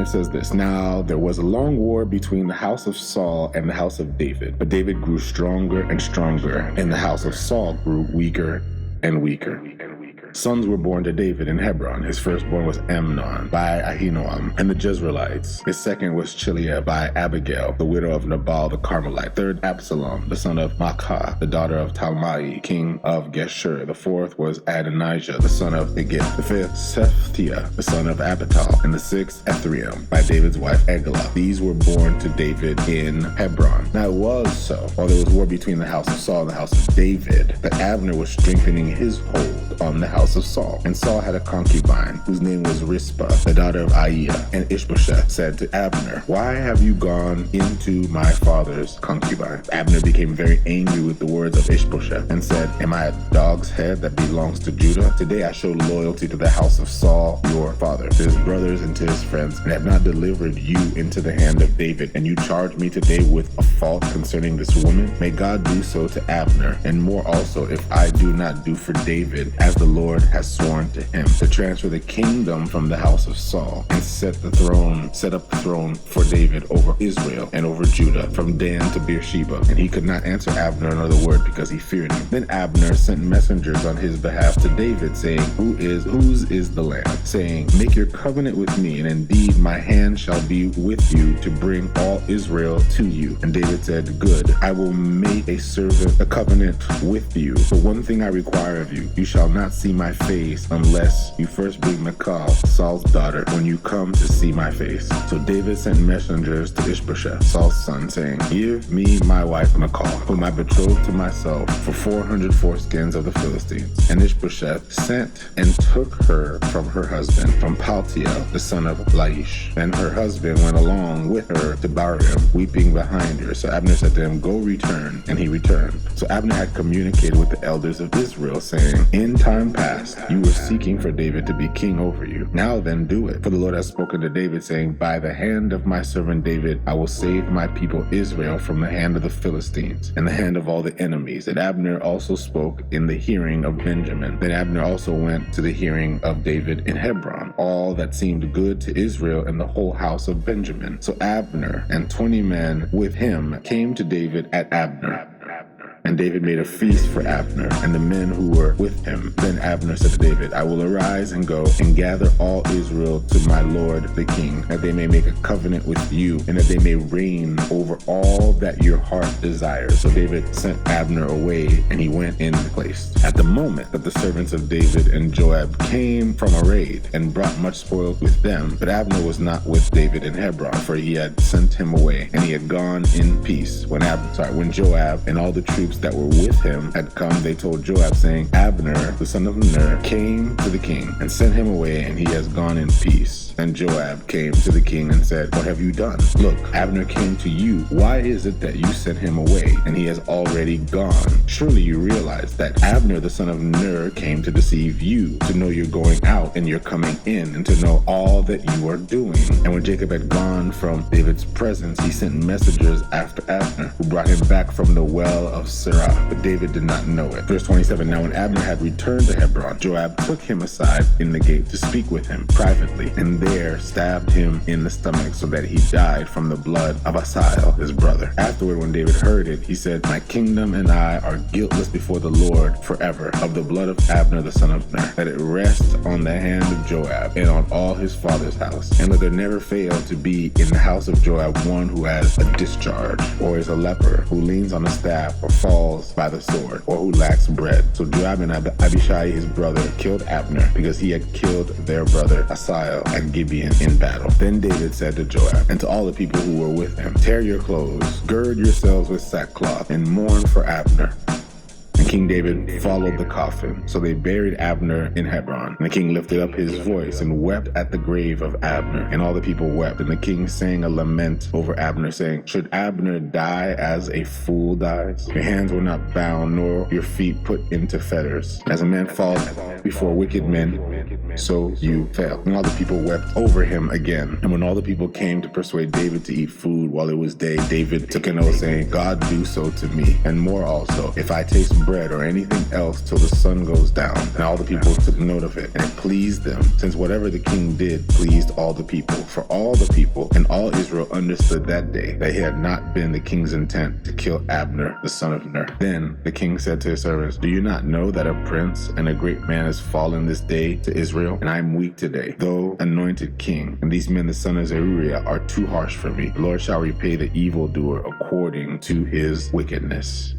it says this: Now there was a long war between the house of Saul and the house of David. But David grew stronger and stronger, and the house of Saul grew weaker and weaker. Sons were born to David in Hebron. His firstborn was Amnon by Ahinoam and the Jezreelites. His second was Chileab by Abigail, the widow of Nabal the Carmelite. Third, Absalom, the son of Maachah, the daughter of Talmai, king of Geshur. The fourth was Adonijah, the son of Haggith. The fifth, Shephatiah, the son of Abital. And the sixth, Ethream, by David's wife Eglah. These were born to David in Hebron. Now it was so, while there was war between the house of Saul and the house of David, that Abner was strengthening his hold on the house of Saul. And Saul had a concubine whose name was Rizpah, the daughter of Aiah. And Ishbosheth said to Abner, "Why have you gone into my father's concubine?" Abner became very angry with the words of Ishbosheth and said, "Am I a dog's head that belongs to Judah? Today I show loyalty to the house of Saul, your father, to his brothers and to his friends, and have not delivered you into the hand of David. And you charge me today with a fault concerning this woman? May God do so to Abner, and more also, if I do not do for David as the Lord has sworn to him, to transfer the kingdom from the house of Saul and set up the throne for David over Israel and over Judah from Dan to Beersheba." And he could not answer Abner another word because he feared him. Then Abner sent messengers on his behalf to David, saying, "Whose is the land?" saying, "Make your covenant with me, and indeed my hand shall be with you to bring all Israel to you." And David said, "Good, I will make a covenant with you. But one thing I require of you, you shall not see my face unless you first bring Michal, Saul's daughter, when you come to see my face." So David sent messengers to Ishbosheth, Saul's son, saying, "Give me my wife Michal, whom I betrothed to myself, for 400 foreskins of the Philistines." And Ishbosheth sent and took her from her husband, from Paltiel, the son of Laish. And her husband went along with her to Barim, weeping behind her. So Abner said to him, "Go return." And he returned. So Abner had communicated with the elders of Israel, saying, "In time past, you were seeking for David to be king over you. Now then do it. For the Lord has spoken to David, saying, By the hand of my servant David, I will save my people Israel from the hand of the Philistines and the hand of all the enemies." And Abner also spoke in the hearing of Benjamin. Then Abner also went to the hearing of David in Hebron, all that seemed good to Israel and the whole house of Benjamin. So Abner and 20 men with him came to David at Abner. And David made a feast for Abner and the men who were with him. Then Abner said to David, "I will arise and go and gather all Israel to my lord the king, that they may make a covenant with you, and that they may reign over all that your heart desires." So David sent Abner away, and he went in place. At the moment that the servants of David and Joab came from a raid and brought much spoil with them, but Abner was not with David in Hebron, for he had sent him away, and he had gone in peace. When Joab and all the troops that were with him had come, they told Joab, saying, "Abner, the son of Ner, came to the king and sent him away, and he has gone in peace." And Joab came to the king and said, "What have you done? Look, Abner came to you. Why is it that you sent him away, and he has already gone? Surely you realize that Abner, the son of Ner, came to deceive you, to know you're going out and you're coming in, and to know all that you are doing." And when Jacob had gone from David's presence, he sent messengers after Abner, who brought him back from the well of Sirah, but David did not know it. Verse 27, Now when Abner had returned to Hebron, Joab took him aside in the gate to speak with him privately, and there stabbed him in the stomach, so that he died from the blood of Asahel, his brother. Afterward, when David heard it, he said, "My kingdom and I are guiltless before the Lord forever of the blood of Abner the son of Ner. Let it rest on the hand of Joab and on all his father's house. And let there never fail to be in the house of Joab one who has a discharge, or is a leper, who leans on a staff, or falls by the sword, or who lacks bread." So Joab and Abishai his brother killed Abner, because he had killed their brother Asahel at Gibeon in battle. Then David said to Joab and to all the people who were with him, "Tear your clothes, gird yourselves with sackcloth, and mourn for Abner." And King David followed the coffin. So they buried Abner in Hebron. And the king lifted up his voice and wept at the grave of Abner. And all the people wept. And the king sang a lament over Abner, saying, "Should Abner die as a fool dies? Your hands were not bound, nor your feet put into fetters. As a man falls before wicked men, so you fell." And all the people wept over him again. And when all the people came to persuade David to eat food while it was day, David took an oath, saying, "God do so to me, and more also, if I taste bread bread or anything else till the sun goes down. And all the people took note of it, and it pleased them, since whatever the king did pleased all the people. For all the people and all Israel understood that day that it had not been the king's intent to kill Abner, the son of Ner. Then the king said to his servants, "Do you not know that a prince and a great man has fallen this day to Israel? And I am weak today, though anointed king. And these men, the son of Zeruiah, are too harsh for me. The Lord shall repay the evildoer according to his wickedness."